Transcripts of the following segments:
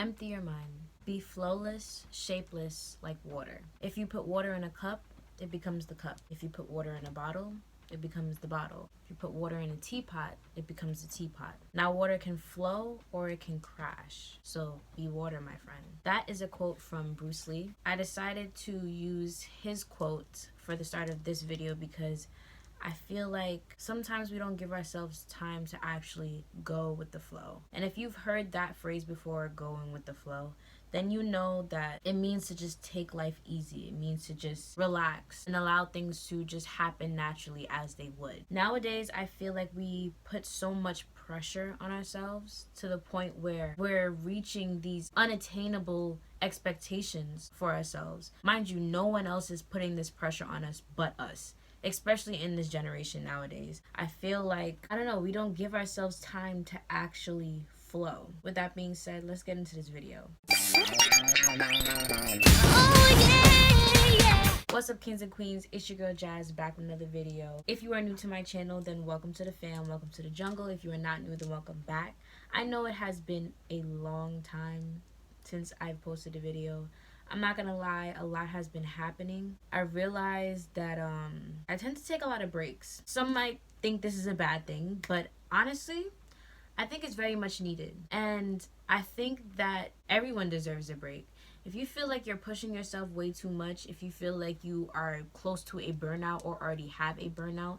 Empty your mind. Be flowless, shapeless like water. If you put water in a cup, it becomes the cup. If you put water in a bottle, it becomes the bottle. If you put water in a teapot, it becomes the teapot. Now water can flow or it can crash. So be water, my friend. That is a quote from Bruce Lee. I decided to use his quote for the start of this video because I feel like sometimes we don't give ourselves time to actually go with the flow. And if you've heard that phrase before, going with the flow, then you know that it means to just take life easy. It means to just relax and allow things to just happen naturally as they would. Nowadays, I feel like we put so much pressure on ourselves to the point where we're reaching these unattainable expectations for ourselves. Mind you, no one else is putting this pressure on us but us. Especially in this generation nowadays. I feel like, I don't know, we don't give ourselves time to actually flow. With that being said, let's get into this video. Oh, yeah. What's up, kings and queens? It's your girl Jazz back with another video. If you are new to my channel, then welcome to the fam, welcome to the jungle. If you are not new, then welcome back. I know it has been a long time since I've posted a video. I'm not gonna lie, a lot has been happening. I realized that I tend to take a lot of breaks. Some might think this is a bad thing, but honestly, I think it's very much needed. And I think that everyone deserves a break. If you feel like you're pushing yourself way too much, if you feel like you are close to a burnout or already have a burnout,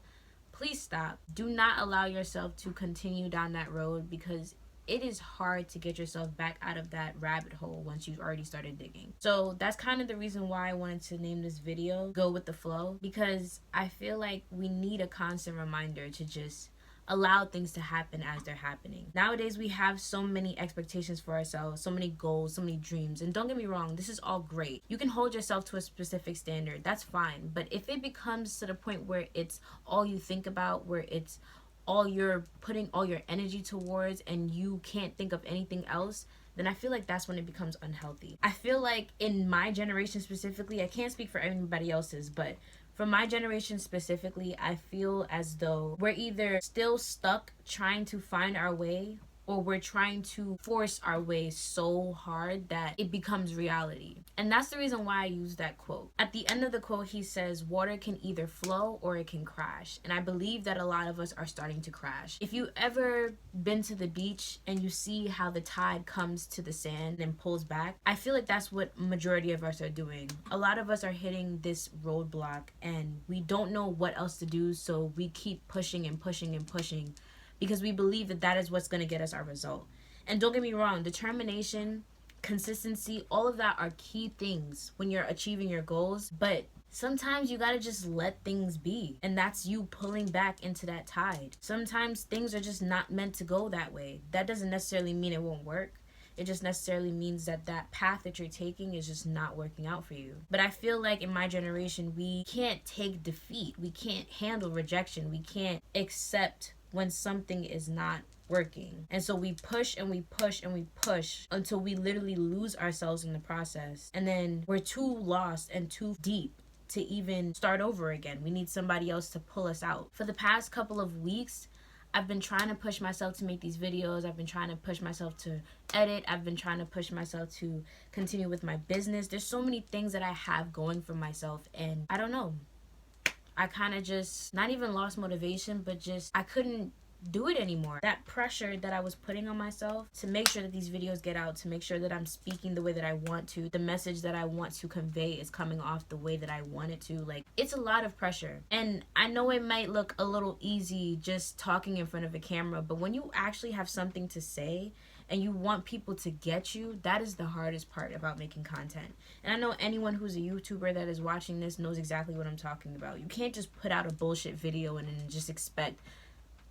please stop. Do not allow yourself to continue down that road because it is hard to get yourself back out of that rabbit hole once you've already started digging. So that's kind of the reason why I wanted to name this video Go With The Flow, because I feel like we need a constant reminder to just allow things to happen as they're happening. Nowadays, we have so many expectations for ourselves, so many goals, so many dreams. And don't get me wrong, this is all great. You can hold yourself to a specific standard, that's fine. But if it becomes to the point where it's all you think about, where it's all you're putting all your energy towards and you can't think of anything else, then I feel like that's when it becomes unhealthy. I feel like in my generation specifically, I can't speak for everybody else's, but for my generation specifically, I feel as though we're either still stuck trying to find our way or we're trying to force our way so hard that it becomes reality. And that's the reason why I use that quote. At the end of the quote, he says, water can either flow or it can crash. And I believe that a lot of us are starting to crash. If you ever been to the beach and you see how the tide comes to the sand and pulls back, I feel like that's what majority of us are doing. A lot of us are hitting this roadblock and we don't know what else to do, so we keep pushing and pushing and pushing, because we believe that that is what's going to get us our result. And don't get me wrong, determination, consistency, all of that are key things when you're achieving your goals. But sometimes you got to just let things be. And that's you pulling back into that tide. Sometimes things are just not meant to go that way. That doesn't necessarily mean it won't work. It just necessarily means that that path that you're taking is just not working out for you. But I feel like in my generation, we can't take defeat. We can't handle rejection. We can't accept when something is not working. And so we push and we push and we push until we literally lose ourselves in the process. And then we're too lost and too deep to even start over again. We need somebody else to pull us out. For the past couple of weeks, I've been trying to push myself to make these videos. I've been trying to push myself to edit. I've been trying to push myself to continue with my business. There's so many things that I have going for myself, and I don't know. I kind of just, not even lost motivation, but just, I couldn't do it anymore. That pressure that I was putting on myself to make sure that these videos get out, to make sure that I'm speaking the way that I want to, the message that I want to convey is coming off the way that I want it to. Like, it's a lot of pressure. And I know it might look a little easy just talking in front of a camera, but when you actually have something to say and you want people to get you, that is the hardest part about making content. And I know anyone who's a YouTuber that is watching this knows exactly what I'm talking about. You can't just put out a bullshit video and then just expect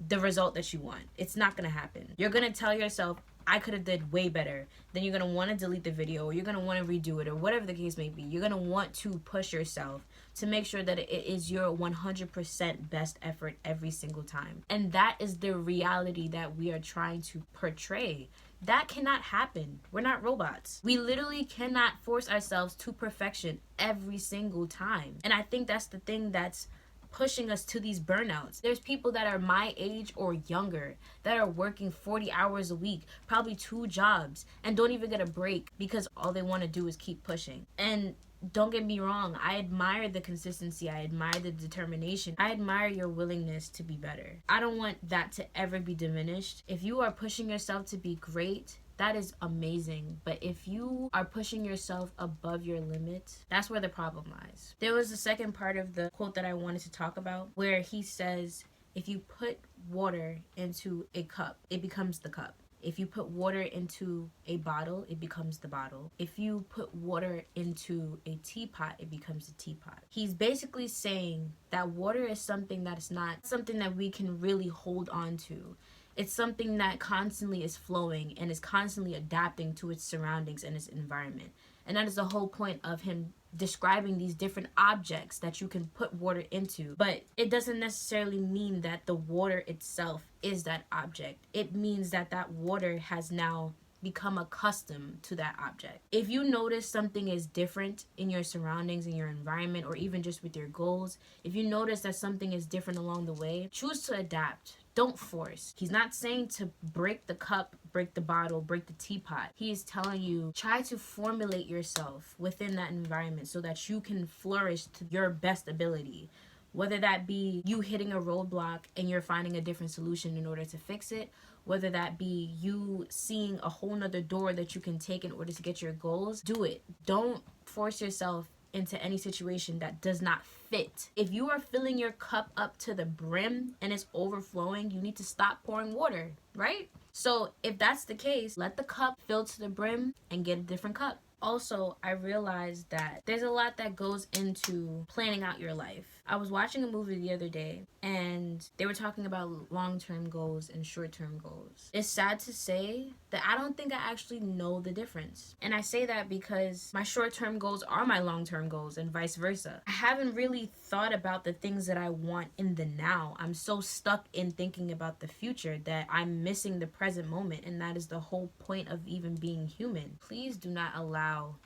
the result that you want. It's not gonna happen. You're gonna tell yourself, I could have did way better. Then you're gonna want to delete the video, or you're gonna want to redo it, or whatever the case may be. You're gonna want to push yourself to make sure that it is your 100% best effort every single time. And that is the reality that we are trying to portray. That cannot happen. We're not robots. We literally cannot force ourselves to perfection every single time. And I think that's the thing that's pushing us to these burnouts. There's people that are my age or younger that are working 40 hours a week, probably 2 jobs, and don't even get a break because all they want to do is keep pushing. And don't get me wrong, I admire the consistency, I admire the determination, I admire your willingness to be better. I don't want that to ever be diminished. If you are pushing yourself to be great, that is amazing. But if you are pushing yourself above your limits, that's where the problem lies. There was a second part of the quote that I wanted to talk about where he says, if you put water into a cup, it becomes the cup. If you put water into a bottle, it becomes the bottle. If you put water into a teapot, it becomes the teapot. He's basically saying that water is something that's not something that we can really hold on to. It's something that constantly is flowing and is constantly adapting to its surroundings and its environment. And that is the whole point of him describing these different objects that you can put water into. But it doesn't necessarily mean that the water itself is that object. It means that that water has now become accustomed to that object. If you notice something is different in your surroundings, in your environment, or even just with your goals, if you notice that something is different along the way, choose to adapt. Don't force. He's not saying to break the cup, break the bottle, break the teapot. He is telling you, try to formulate yourself within that environment so that you can flourish to your best ability. Whether that be you hitting a roadblock and you're finding a different solution in order to fix it, whether that be you seeing a whole nother door that you can take in order to get your goals, do it. Don't force yourself into any situation that does not fit. If you are filling your cup up to the brim and it's overflowing, you need to stop pouring water, right? So if that's the case, let the cup fill to the brim and get a different cup. Also, I realized that there's a lot that goes into planning out your life. I was watching a movie the other day and they were talking about long-term goals and short-term goals. It's sad to say that I don't think I actually know the difference. And I say that because my short-term goals are my long-term goals and vice versa. I haven't really thought about the things that I want in the now. I'm so stuck in thinking about the future that I'm missing the present moment, and that is the whole point of even being human. Please do not allow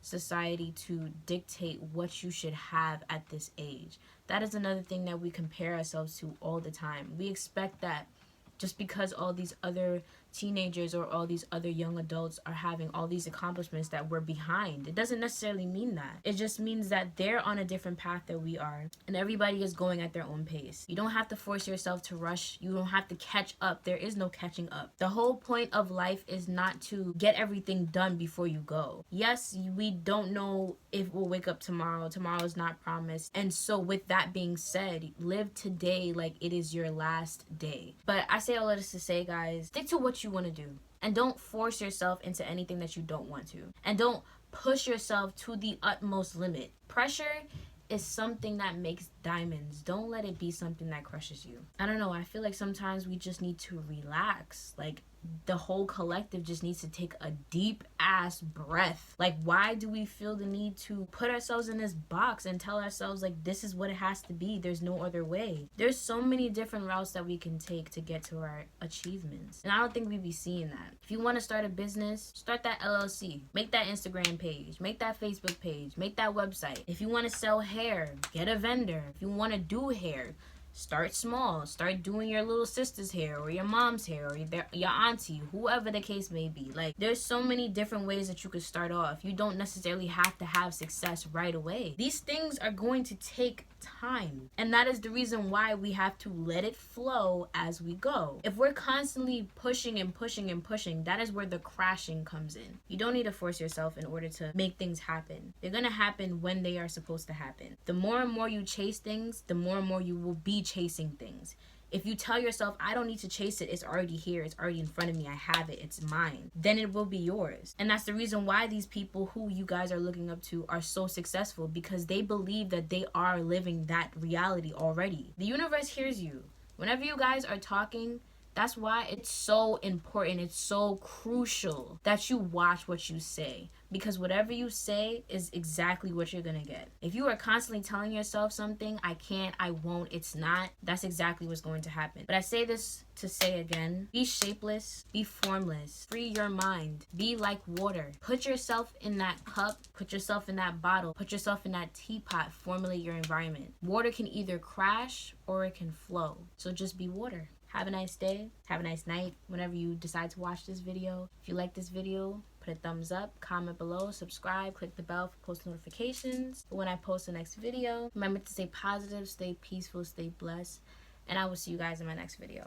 society to dictate what you should have at this age. That is another thing that we compare ourselves to all the time. We expect that just because all these other teenagers or all these other young adults are having all these accomplishments that we're behind. It doesn't necessarily mean that. It just means that they're on a different path than we are, and everybody is going at their own pace. You don't have to force yourself to rush. You don't have to catch up. There is no catching up. The whole point of life is not to get everything done before you go. Yes, we don't know if we'll wake up tomorrow. Tomorrow is not promised. And so with that being said, live today like it is your last day. But I say all of this to say, guys, stick to what you want to do. And don't force yourself into anything that you don't want to. And don't push yourself to the utmost limit. Pressure is something that makes diamonds. Don't let it be something that crushes you. I don't know. I feel like sometimes we just need to relax. Like, the whole collective just needs to take a deep ass breath. Like, why do we feel the need to put ourselves in this box and tell ourselves like this is what it has to be? There's no other way. There's so many different routes that we can take to get to our achievements, and I don't think we be seeing that. If you want to start a business, start that LLC, make that Instagram page, make that Facebook page, make that website. If you want to sell hair, get a vendor. If you want to do hair, start small. Start doing your little sister's hair or your mom's hair or your auntie, whoever the case may be. Like, there's so many different ways that you could start off. You don't necessarily have to have success right away. These things are going to take time, and that is the reason why we have to let it flow as we go. If we're constantly pushing and pushing and pushing, that is where the crashing comes in. You don't need to force yourself in order to make things happen. They're gonna happen when they are supposed to happen. The more and more you chase things, the more and more you will be chasing things. If you tell yourself, I don't need to chase it, it's already here, it's already in front of me, I have it, it's mine, then it will be yours. And that's the reason why these people who you guys are looking up to are so successful, because they believe that they are living that reality already. The universe hears you. Whenever you guys are talking, That's why it's so important, it's so crucial that you watch what you say, because whatever you say is exactly what you're gonna get. If you are constantly telling yourself something, I can't, I won't, it's not, that's exactly what's going to happen. But I say this to say again, be shapeless, be formless, free your mind, be like water. Put yourself in that cup, put yourself in that bottle, put yourself in that teapot, formulate your environment. Water can either crash or it can flow. So just be water. Have a nice day, have a nice night whenever you decide to watch this video. If you like this video, put a thumbs up, comment below, subscribe, click the bell for post notifications when I post the next video. Remember to stay positive, stay peaceful, stay blessed, and I will see you guys in my next video.